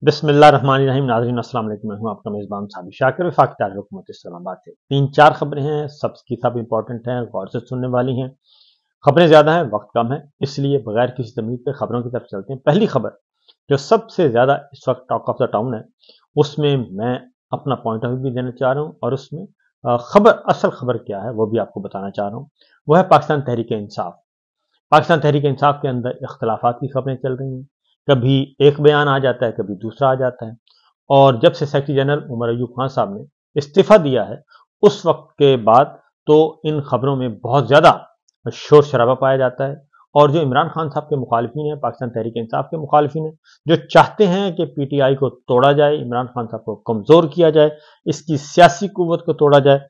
बिस्मिल्लाहिर्रहमानिर्रहीम। नाज़रीन अस्सलाम वालेकुम। मैं हूं आपका मेज़बान साबिर शाकिर। वफाक तारीख़ हुकूमत इस्लामाबाद से 3-4 खबरें हैं, सब की सब इंपॉर्टेंट हैं, गौर से सुनने वाली हैं। खबरें ज़्यादा हैं, वक्त कम है, इसलिए बगैर किसी तमहीद के खबरों की तरफ चलते हैं। पहली खबर जो सबसे ज़्यादा इस वक्त टॉक ऑफ द टाउन है, उसमें मैं अपना पॉइंट ऑफ व्यू भी देना चाह रहा हूँ और उसमें असल खबर क्या है वो भी आपको बताना चाह रहा हूँ। वो है पाकिस्तान तहरीक इंसाफ। पाकिस्तान तहरीक इंसाफ के अंदर इख्तलाफात की खबरें चल रही हैं। कभी एक बयान आ जाता है, कभी दूसरा आ जाता है। और जब से सेक्रेटरी जनरल उमर अयूब खान साहब ने इस्तीफा दिया है, उस वक्त के बाद तो इन खबरों में बहुत ज़्यादा शोर शराबा पाया जाता है। और जो इमरान खान साहब के मुखालिफिन हैं, पाकिस्तान तहरीक इंसाफ के मुखालिफिन हैं, जो चाहते हैं कि पीटीआई को तोड़ा जाए, इमरान खान साहब को कमज़ोर किया जाए, इसकी सियासी कुव्वत को तोड़ा जाए,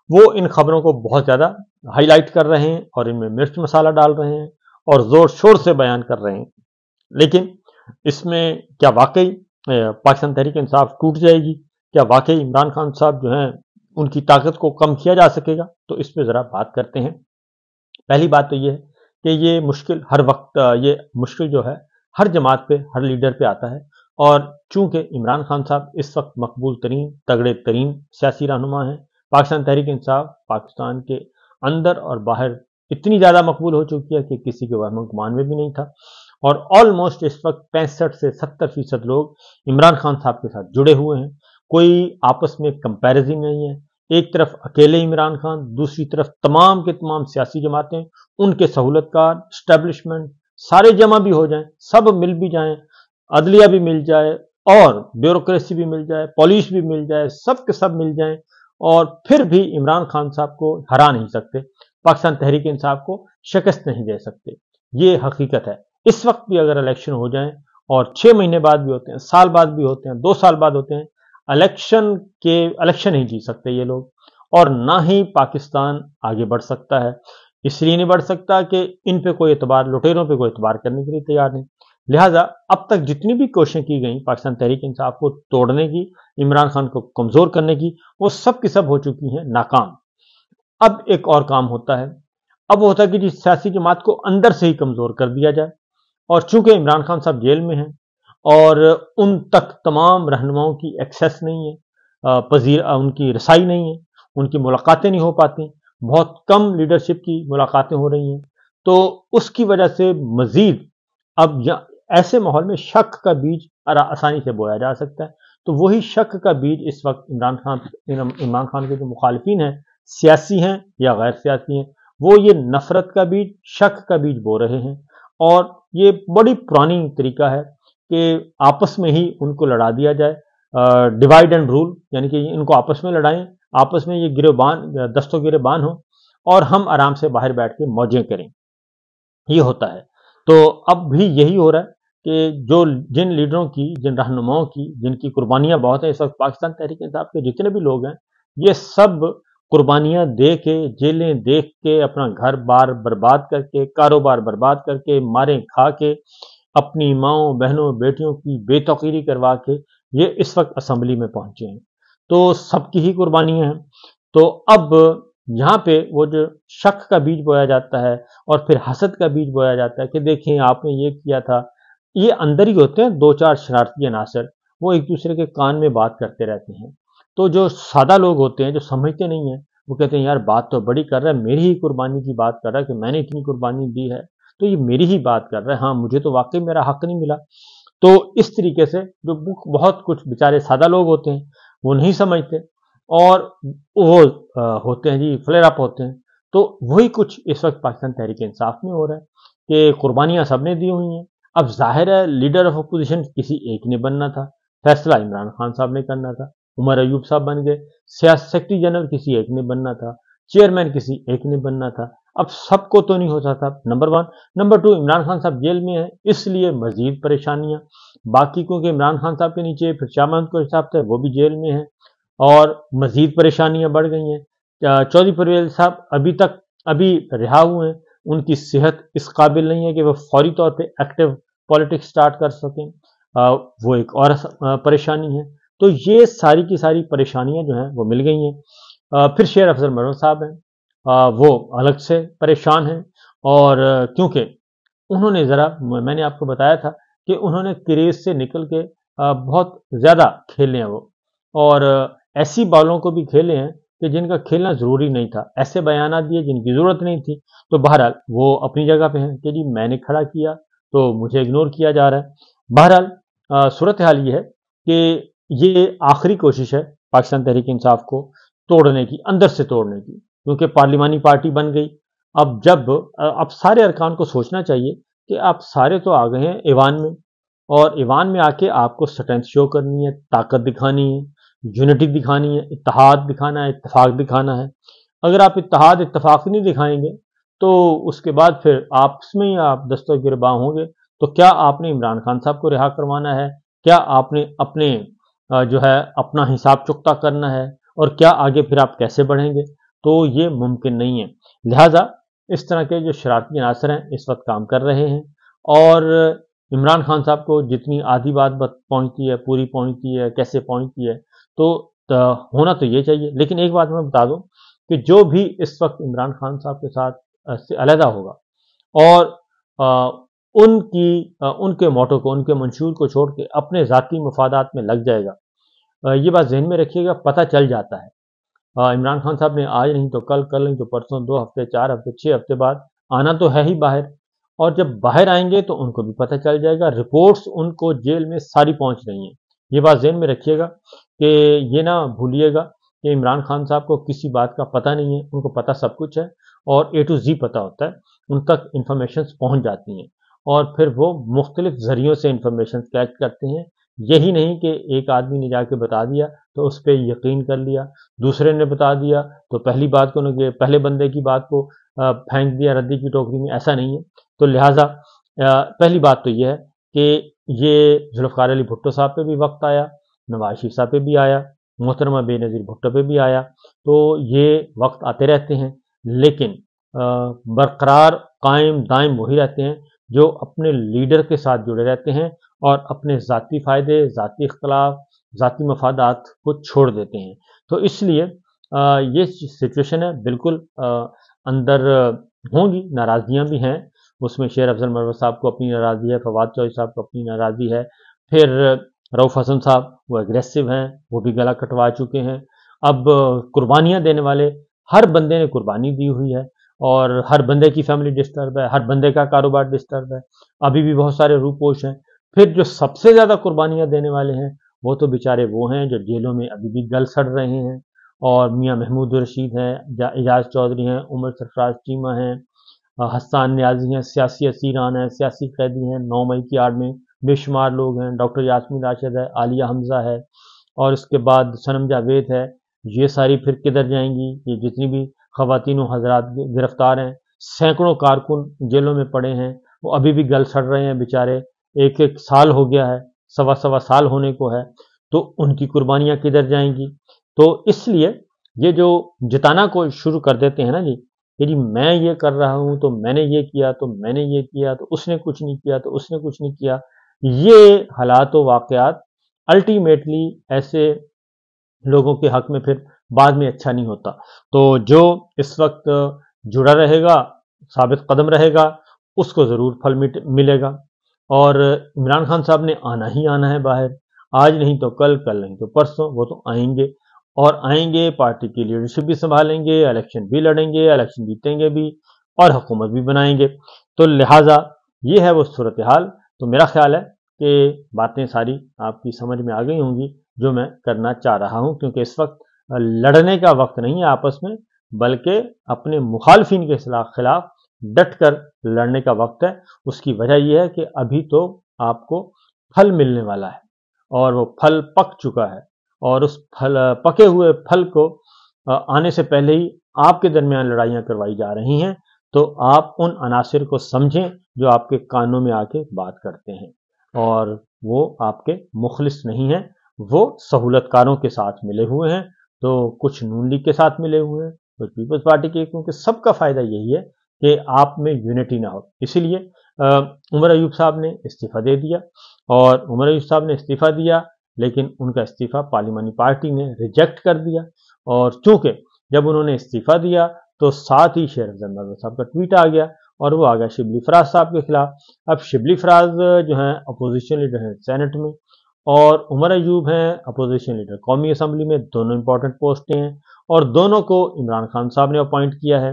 वो इन खबरों को बहुत ज़्यादा हाईलाइट कर रहे हैं और इनमें मिर्च मसाला डाल रहे हैं और ज़ोर शोर से बयान कर रहे हैं। लेकिन इसमें क्या वाकई पाकिस्तान तहरीक इंसाफ टूट जाएगी? क्या वाकई इमरान खान साहब जो हैं उनकी ताकत को कम किया जा सकेगा? तो इस पर ज़रा बात करते हैं। पहली बात तो ये है कि ये मुश्किल हर वक्त ये मुश्किल जो है हर जमात पे, हर लीडर पे आता है। और चूंकि इमरान खान साहब इस वक्त मकबूल तरीन, तगड़े तरीन सियासी रहनुमा हैं, पाकिस्तान तहरीक इंसाफ पाकिस्तान के अंदर और बाहर इतनी ज़्यादा मकबूल हो चुकी है कि किसी के वहम गुमान में भी नहीं था। और ऑलमोस्ट इस वक्त 65 से 70% लोग इमरान खान साहब के साथ जुड़े हुए हैं। कोई आपस में कंपैरिजन नहीं है। एक तरफ अकेले इमरान खान, दूसरी तरफ तमाम के तमाम सियासी जमातें, उनके सहूलतकार, स्टैब्लिशमेंट सारे जमा भी हो जाएं, सब मिल भी जाएं, अदलिया भी मिल जाए और ब्यूरोक्रेसी भी मिल जाए, पुलिस भी मिल जाए, सब के सब मिल जाएं और फिर भी इमरान खान साहब को हरा नहीं सकते, पाकिस्तान तहरीक इंसाफ को शिकस्त नहीं दे सकते। ये हकीकत है। इस वक्त भी अगर इलेक्शन हो जाएं और 6 महीने बाद भी होते हैं, साल बाद भी होते हैं, 2 साल बाद होते हैं, इलेक्शन नहीं जीत सकते ये लोग और ना ही पाकिस्तान आगे बढ़ सकता है। इसलिए नहीं बढ़ सकता कि इन पे कोई एतबार, लुटेरों पे कोई एतबार करने के लिए तैयार नहीं। लिहाजा अब तक जितनी भी कोशिशें की गई पाकिस्तान तहरीक इंसाफ को तोड़ने की, इमरान खान को कमजोर करने की, वो सब की सब हो चुकी हैं नाकाम। अब एक और काम होता है। अब वो होता है कि जिस सियासी जमात को अंदर से ही कमजोर कर दिया जाए। और चूंकि इमरान खान साहब जेल में हैं और उन तक तमाम रहनुमाओं की एक्सेस नहीं है, उनकी रसाई नहीं है, उनकी मुलाकातें नहीं हो पाती, बहुत कम लीडरशिप की मुलाकातें हो रही हैं, तो उसकी वजह से मजीद अब ऐसे माहौल में शक का बीज आसानी से बोया जा सकता है। तो वही शक का बीज इस वक्त इमरान खान के जो मुखालिफिन हैं, सियासी हैं या गैर सियासी हैं, वो ये नफरत का बीज, शक का बीज बो रहे हैं। और ये बड़ी पुरानी तरीका है कि आपस में ही उनको लड़ा दिया जाए, डिवाइड एंड रूल, यानी कि इनको आपस में लड़ाएं, आपस में ये दस्तों गिरेबान हो और हम आराम से बाहर बैठ के मौजें करें। ये होता है। तो अब भी यही हो रहा है कि जिन लीडरों की, जिन रहनुमाओं की, जिनकी कुर्बानियां बहुत है इस वक्त, पाकिस्तान तहरीक इंसाफ के जितने भी लोग हैं, ये सब कुर्बानियां दे के, जेलें देख के, अपना घर बार बर्बाद करके, कारोबार बर्बाद करके, मारें खा के, अपनी माओं बहनों बेटियों की बेतौकीरी करवा के ये इस वक्त असेंबली में पहुंचे हैं। तो सबकी ही कुर्बानियां हैं। तो अब यहाँ पे वो जो शक का बीज बोया जाता है और फिर हसद का बीज बोया जाता है कि देखें आपने ये किया था, ये अंदर ही होते हैं 2-4 शरारती अनासर, वो एक दूसरे के कान में बात करते रहते हैं। तो जो सादा लोग होते हैं, जो समझते नहीं है, वो कहते हैं यार बात तो बड़ी कर रहा है, मेरी ही कुर्बानी की बात कर रहा है कि मैंने इतनी कुर्बानी दी है, तो ये मेरी ही बात कर रहा है, हाँ मुझे तो वाकई मेरा हक नहीं मिला। तो इस तरीके से जो बहुत कुछ बेचारे सादा लोग होते हैं वो नहीं समझते और वो होते हैं जी फ्लेयर अप होते हैं। तो वही कुछ इस वक्त पाकिस्तान तहरीक इंसाफ में हो रहा है कि कुर्बानियां सबने दी हुई हैं। अब जाहिर है लीडर ऑफ अपोजिशन किसी एक ने बनना था, फैसला इमरान खान साहब ने करना था, उमर अयूब साहब बन गए। सेक्रेटरी जनरल किसी एक ने बनना था, चेयरमैन किसी एक ने बनना था। अब सबको तो नहीं हो सकता, नंबर 1। नंबर 2, इमरान खान साहब जेल में है, इसलिए मजीद परेशानियां। बाकी क्योंकि इमरान खान साहब के नीचे फिर शाह महमूद कुरैशी साहब थे, वो भी जेल में है और मजीद परेशानियां बढ़ गई हैं। चौधरी परवेज साहब अभी रिहा हुए हैं, उनकी सेहत इस काबिल नहीं है कि वह फौरी तौर पे एक्टिव पॉलिटिक्स स्टार्ट कर सकें। वो एक और परेशानी है। तो ये सारी की सारी परेशानियां जो हैं वो मिल गई हैं। फिर शेर अफजल मरवत साहब हैं, वो अलग से परेशान हैं और क्योंकि उन्होंने मैंने आपको बताया था कि उन्होंने क्रेज से निकल के बहुत ज़्यादा खेले हैं वो, और ऐसी बॉलों को भी खेले हैं कि जिनका खेलना ज़रूरी नहीं था, ऐसे बयाना दिए जिनकी ज़रूरत नहीं थी। तो बहरहाल वो अपनी जगह पे हैं कि जी मैंने खड़ा किया तो मुझे इग्नोर किया जा रहा है। बहरहाल सूरत हाल ये है कि ये आखिरी कोशिश है पाकिस्तान तहरीक इंसाफ को तोड़ने की, अंदर से तोड़ने की, क्योंकि पार्लिमानी पार्टी बन गई। अब सारे अरकान को सोचना चाहिए कि आप सारे तो आ गए हैं ईवान में, और ईवान में आके आपको स्ट्रेंथ शो करनी है, ताकत दिखानी है, यूनिटी दिखानी है, इत्तेहाद दिखाना है, इत्तेफाक दिखाना है। अगर आप इत्तेहाद इत्तेफाक नहीं दिखाएंगे तो उसके बाद फिर आपस में ही आप दस्तों गिरबां होंगे। तो क्या आपने इमरान खान साहब को रिहा करवाना है, क्या आपने अपने जो है अपना हिसाब चुकता करना है, और क्या आगे फिर आप कैसे बढ़ेंगे? तो ये मुमकिन नहीं है। लिहाजा इस तरह के जो शरारती अनासर हैं इस वक्त काम कर रहे हैं, और इमरान खान साहब को जितनी आधी बात पहुंचती है, पूरी पहुंचती है, कैसे पहुंचती है, तो होना तो ये चाहिए। लेकिन एक बात मैं बता दूं कि जो भी इस वक्त इमरान खान साहब के साथ से अलहदा होगा और उनके मोटो को, उनके मंशूर को छोड़ के अपने ज़ाती मफादात में लग जाएगा, ये बात जहन में रखिएगा, पता चल जाता है। इमरान खान साहब ने आज नहीं तो कल, कल नहीं तो परसों, 2 हफ्ते, 4 हफ्ते, 6 हफ्ते बाद आना तो है ही बाहर, और जब बाहर आएंगे तो उनको भी पता चल जाएगा। रिपोर्ट्स उनको जेल में सारी पहुंच रही हैं। ये बात जहन में रखिएगा कि ये ना भूलिएगा कि इमरान खान साहब को किसी बात का पता नहीं है, उनको पता सब कुछ है, और A to Z पता होता है, उन तक इंफॉर्मेशन पहुंच जाती हैं, और फिर वो मुख्तलिफ जरियों से इंफॉर्मेशन कलेक्ट करते हैं। यही नहीं कि एक आदमी ने जाके बता दिया तो उस पर यकीन कर लिया, दूसरे ने बता दिया तो पहली बात को पहले बंदे की बात को फेंक दिया रद्दी की टोकरी में, ऐसा नहीं है। तो लिहाजा पहली बात तो यह है कि ये जुल्फ़िकार अली भुट्टो साहब पे भी वक्त आया, नवाज शरीफ साहब पे भी आया, मोहतरमा बेनज़ीर भुट्टो पे भी आया। तो ये वक्त आते रहते हैं, लेकिन बरकरार कायम दायम वही रहते हैं जो अपने लीडर के साथ जुड़े रहते हैं और अपने ज़ाती फ़ायदे, ज़ाती इख्तलाफ, ज़ाती मफादात को छोड़ देते हैं। तो इसलिए ये सिचुएशन है, बिल्कुल अंदर होंगी, नाराज़गियाँ भी हैं। उसमें शेर अफजल मरवत साहब को अपनी नाराज़गी है, फवाद चौधरी साहब को अपनी नाराज़गी है, फिर रऊफ़ हसन साहब वो एग्रेसिव हैं, वो भी गला कटवा चुके हैं। अब कुर्बानियाँ देने वाले हर बंदे ने कुर्बानी दी हुई है, और हर बंदे की फैमिली डिस्टर्ब है, हर बंदे का कारोबार डिस्टर्ब है, अभी भी बहुत सारे रूपोश हैं। फिर जो सबसे ज़्यादा कुर्बानियाँ देने वाले हैं वो तो बेचारे वो हैं जो जेलों में अभी भी गल सड़ रहे हैं, और मियाँ महमूद रशीद हैं, एजाज चौधरी हैं, उमर सरफराज चीमा हैं, हस्सान न्याजी हैं, सियासी असीरान हैं, सियासी कैदी हैं, 9 मई की आड़ में बेशुमार लोग हैं, डॉक्टर यास्मीन राशिद है, आलिया हमजा है, और उसके बाद सनम जावेद है। ये सारी फिर किधर जाएंगी? ये जितनी भी ख़वातीन हजरात गिरफ्तार हैं, सैकड़ों कारकुन जेलों में पड़े हैं, वो अभी भी गल सड़ रहे हैं बेचारे, एक एक साल हो गया है, सवा सवा साल होने को है, तो उनकी कुर्बानियाँ किधर जाएंगी? तो इसलिए ये जो जिताना को शुरू कर देते हैं ना जी, कि जी मैं ये कर रहा हूँ तो मैंने ये किया, तो मैंने ये किया, तो उसने कुछ नहीं किया, तो उसने कुछ नहीं किया, ये हालात व वाक़यात अल्टीमेटली ऐसे लोगों के हक में फिर बाद में अच्छा नहीं होता। तो जो इस वक्त जुड़ा रहेगा, साबित कदम रहेगा, उसको ज़रूर फल मिलेगा। और इमरान खान साहब ने आना ही आना है बाहर, आज नहीं तो कल, कल नहीं तो परसों, वो तो आएंगे, और आएंगे पार्टी की लीडरशिप भी संभालेंगे, इलेक्शन भी लड़ेंगे, इलेक्शन जीतेंगे भी, और हुकूमत भी बनाएंगे। तो लिहाजा ये है वो सूरत हाल। तो मेरा ख्याल है कि बातें सारी आपकी समझ में आ गई होंगी जो मैं करना चाह रहा हूं, क्योंकि इस वक्त लड़ने का वक्त नहीं है आपस में, बल्कि अपने मुखालफिन के खिलाफ डट कर लड़ने का वक्त है। उसकी वजह यह है कि अभी तो आपको फल मिलने वाला है, और वो फल पक चुका है, और उस पके हुए फल को आने से पहले ही आपके दरमियान लड़ाइयाँ करवाई जा रही हैं। तो आप उन अनासिर को समझें जो आपके कानों में आके बात करते हैं, और वो आपके मुखलिस नहीं हैं, वो सहूलतकारों के साथ मिले हुए हैं। तो कुछ नून लीग के साथ मिले हुए हैं, कुछ पीपल्स पार्टी के, क्योंकि सबका फायदा यही है कि आप में यूनिटी ना हो। इसीलिए उमर अयूब साहब ने इस्तीफा दे दिया, और उमर अयूब साहब ने इस्तीफा दिया, लेकिन उनका इस्तीफा पार्लिमानी पार्टी ने रिजेक्ट कर दिया। और चूंकि जब उन्होंने इस्तीफा दिया तो साथ ही शेर अफजल मरवत साहब का ट्वीट आ गया, और वो आ गया शिबली फराज साहब के खिलाफ। अब शिबली फराज जो हैं अपोजिशन लीडर हैं सेनेट में, اور عمر ایوب ہیں اپوزیشن لیڈر قومی اسمبلی میں، دونوں امپورٹنٹ پوسٹیں ہیں اور دونوں کو عمران خان صاحب نے اپوائنٹ کیا ہے۔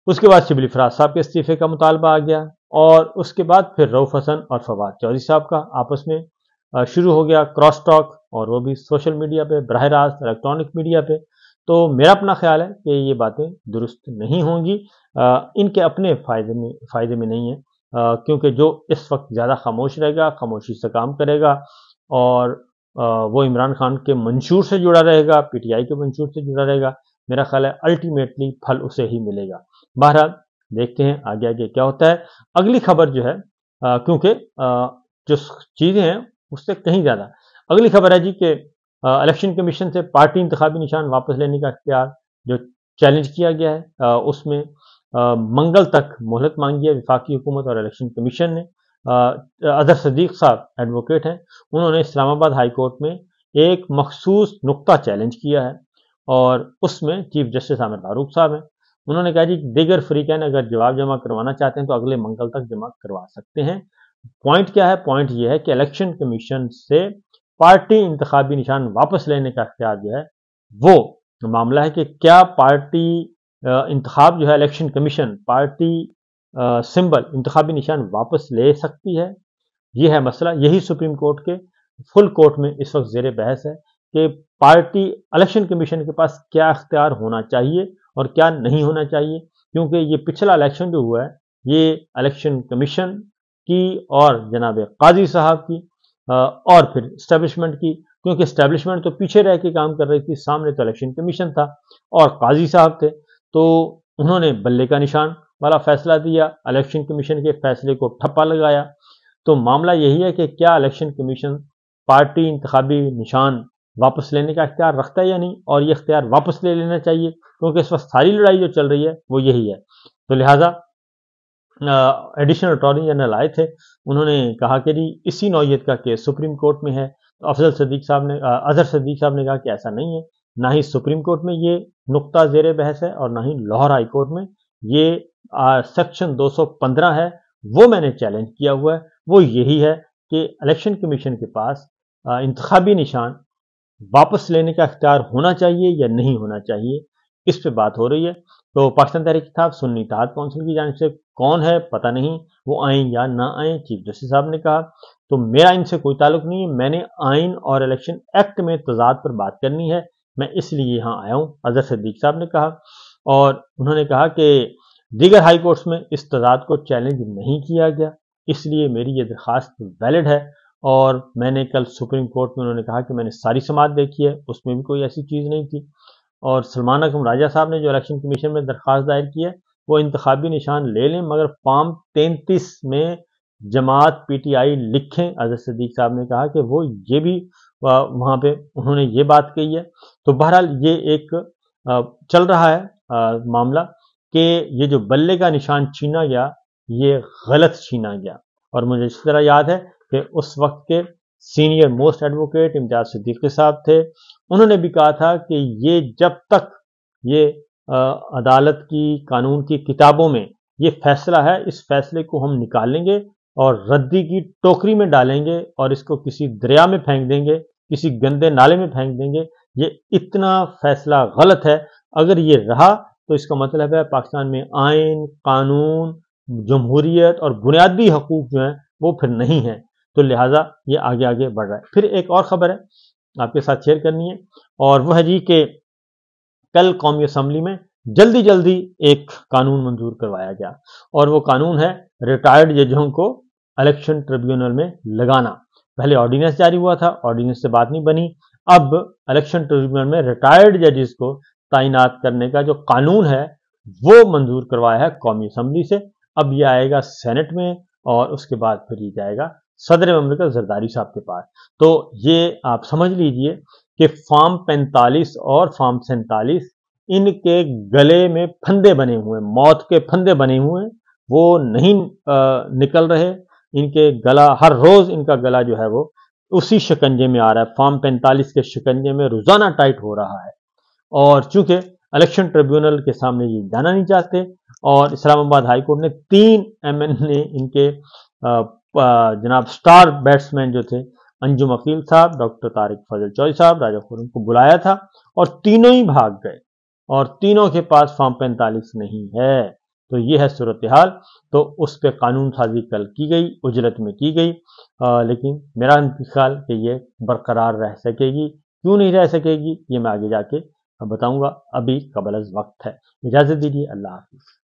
اس کے بعد شبلی فراز صاحب کے استعفے کا مطالبہ آ گیا اور اس کے بعد پھر رؤف حسن اور فواد چودھری صاحب کا آپس میں شروع ہو گیا کراس ٹاک، اور وہ بھی سوشل میڈیا پہ، براہ راست الیکٹرانک میڈیا پہ۔ تو میرا اپنا خیال ہے کہ یہ باتیں درست نہیں ہوں گی، ان کے اپنے فائدے میں نہیں ہیں، کیونکہ جو اس وقت زیادہ خاموش رہے گا، خاموشی سے کام کرے گا اور وہ عمران خان کے منشور سے جڑا رہے گا، پی ٹی آئی کے منشور سے جڑا رہے گا، میرا خیال ہے الٹیمیٹلی پھل اسے ہی ملے گا۔ بہرحال دیکھتے ہیں آگے آگے کیا ہوتا ہے۔ اگلی خبر جو ہے، کیونکہ جو چیزیں ہیں اس سے کہیں زیادہ، اگلی خبر ہے جی کہ الیکشن کمیشن سے پارٹی انتخابی نشان واپس لینے کا اختیار جو چیلنج کیا گیا ہے، اس میں منگل تک مہلت مانگی ہے وفاقی حکومت اور الیکشن کمیشن نے۔ اظہر صدیق صاحب ایڈوکیٹ ہیں، انہوں نے اسلام آباد ہائی کورٹ میں ایک مخصوص نقطہ چیلنج کیا ہے اور اس میں چیف جسٹس عامر فاروق صاحب ہیں۔ انہوں نے کہا جی دیگر فریقین اگر جواب جمع کروانا چاہتے ہیں تو اگلے منگل تک جمع کروا سکتے ہیں۔ پوائنٹ کیا ہے؟ پوائنٹ یہ ہے کہ الیکشن کمیشن سے پارٹی انتخابی نشان واپس لینے کا اختیار جو ہے وہ معاملہ ہے کہ کیا پارٹی انتخاب جو ہے الیکشن کمیشن پارٹی سمبل انتخابی نشان واپس لے سکتی ہے، یہ ہے مسئلہ۔ یہی سپریم کورٹ کے فل کورٹ میں اس وقت زیر بحث ہے کہ پارٹی الیکشن کمیشن کے پاس کیا اختیار ہونا چاہیے اور کیا نہیں ہونا چاہیے، کیونکہ یہ پچھلا الیکشن جو ہوا ہے یہ الیکشن کمیشن کی اور جناب قاضی صاحب کی اور پھر اسٹیبلشمنٹ کی، کیونکہ اسٹیبلشمنٹ تو پیچھے رہ کے کام کر رہی تھی، سامنے تو الیکشن کمیشن تھا اور قاضی صاحب تھے، تو انہوں نے بلے کا نشان والا فیصلہ دیا، الیکشن کمیشن کے فیصلے کو ٹھپا لگایا۔ تو معاملہ یہی ہے کہ کیا الیکشن کمیشن پارٹی انتخابی نشان واپس لینے کا اختیار رکھتا ہے یا نہیں، اور یہ اختیار واپس لے لینا چاہیے، کیونکہ اس وقت ساری لڑائی جو چل رہی ہے وہ یہی ہے۔ تو لہٰذا ایڈیشنل اٹارنی جنرل آئے تھے، انہوں نے کہا کہ جی اسی نوعیت کا کیس سپریم کورٹ میں ہے، تو اظہر صدیق صاحب نے کہا کہ ایسا نہیں ہے، نہ ہی سپریم کورٹ میں یہ نقطہ زیر بحث ہے اور نہ ہی لاہور ہائی کورٹ میں، یہ سیکشن 215 ہے وہ میں نے چیلنج کیا ہوا ہے، وہ یہی ہے کہ الیکشن کمیشن کے پاس انتخابی نشان واپس لینے کا اختیار ہونا چاہیے یا نہیں ہونا چاہیے، اس پہ بات ہو رہی ہے۔ تو پاکستان تحریک انصاف سنی اتحاد کونسل کی جانب سے کون ہے پتہ نہیں، وہ آئیں یا نہ آئیں، چیف جسٹس صاحب نے کہا، تو میرا ان سے کوئی تعلق نہیں ہے، میں نے آئین اور الیکشن ایکٹ میں تضاد پر بات کرنی ہے، میں اس لیے یہاں آیا ہوں، اظہر صدیق صاحب نے کہا۔ اور انہوں نے کہا کہ دیگر ہائی کورٹس میں اس تضاد کو چیلنج نہیں کیا گیا، اس لیے میری یہ درخواست ویلڈ ہے، اور میں نے کل سپریم کورٹ میں انہوں نے کہا کہ میں نے ساری سماعت دیکھی ہے، اس میں بھی کوئی ایسی چیز نہیں تھی۔ اور سلمان اکرم راجہ صاحب نے جو الیکشن کمیشن میں درخواست دائر کی ہے وہ انتخابی نشان لے لیں، مگر فارم 33 میں جماعت پی ٹی آئی لکھیں۔ اظہر صدیق صاحب نے کہا کہ وہ یہ بھی وہاں پہ انہوں نے یہ بات کہی ہے۔ تو بہرحال یہ ایک چل رہا ہے معاملہ کہ یہ جو بلے کا نشان چھینا گیا یہ غلط چھینا گیا، اور مجھے اس طرح یاد ہے کہ اس وقت کے سینئر موسٹ ایڈوکیٹ امتیاز صدیقی صاحب تھے، انہوں نے بھی کہا تھا کہ یہ جب تک یہ عدالت کی قانون کی کتابوں میں یہ فیصلہ ہے، اس فیصلے کو ہم نکالیں گے اور ردی کی ٹوکری میں ڈالیں گے اور اس کو کسی دریا میں پھینک دیں گے، کسی گندے نالے میں پھینک دیں گے، یہ اتنا فیصلہ غلط ہے۔ اگر یہ رہا تو اس کا مطلب ہے پاکستان میں آئین، قانون، جمہوریت اور بنیادی حقوق جو ہیں وہ پھر نہیں ہیں، تو لہٰذا یہ آگے آگے بڑھ رہا ہے۔ پھر ایک اور خبر ہے آپ کے ساتھ شیئر کرنی ہے، اور وہ ہے جی کہ کل قومی اسمبلی میں جلدی ایک قانون منظور کروایا گیا، اور وہ قانون ہے ریٹائرڈ ججوں کو الیکشن ٹریبیونل میں لگانا۔ پہلے آرڈیننس جاری ہوا تھا، آرڈیننس سے بات نہیں بنی، اب الیکشن ٹریبیونل میں ریٹائرڈ ججز کو تعینات کرنے کا جو قانون ہے وہ منظور کروایا ہے قومی اسمبلی سے۔ اب یہ آئے گا سینٹ میں اور اس کے بعد پھر یہ جائے گا صدر مملکت زرداری صاحب کے پاس۔ تو یہ آپ سمجھ لیجئے کہ فارم 45 اور فارم 47 ان کے گلے میں پھندے بنے ہوئے، موت کے پھندے بنے ہوئے، وہ نہیں نکل رہے، ان کے گلا ہر روز ان کا گلا جو ہے وہ اسی شکنجے میں آ رہا ہے، فارم 45 کے شکنجے میں روزانہ ٹائٹ ہو رہا ہے۔ اور چونکہ الیکشن ٹریبیونل کے سامنے یہ جانا نہیں چاہتے، اور اسلام آباد ہائی کورٹ نے 3 ایم این نے ان کے جناب سٹار بیٹسمین جو تھے अंजुम अकील साहब, डॉक्टर तारिक फजल चौधरी साहब राजा खुर्रम को बुलाया था और तीनों ही भाग गए और तीनों के पास फॉर्म 45 नहीं है। तो ये है सूरत हाल। तो उस पर कानून साजी कल की गई, उजलत में की गई, लेकिन मेरा ख्याल कि ये बरकरार रह सकेगी। क्यों नहीं रह सकेगी ये मैं आगे जाके बताऊंगा, अभी कबल अज़ वक्त है। इजाज़त दीजिए, अल्लाह हाफ़िज़।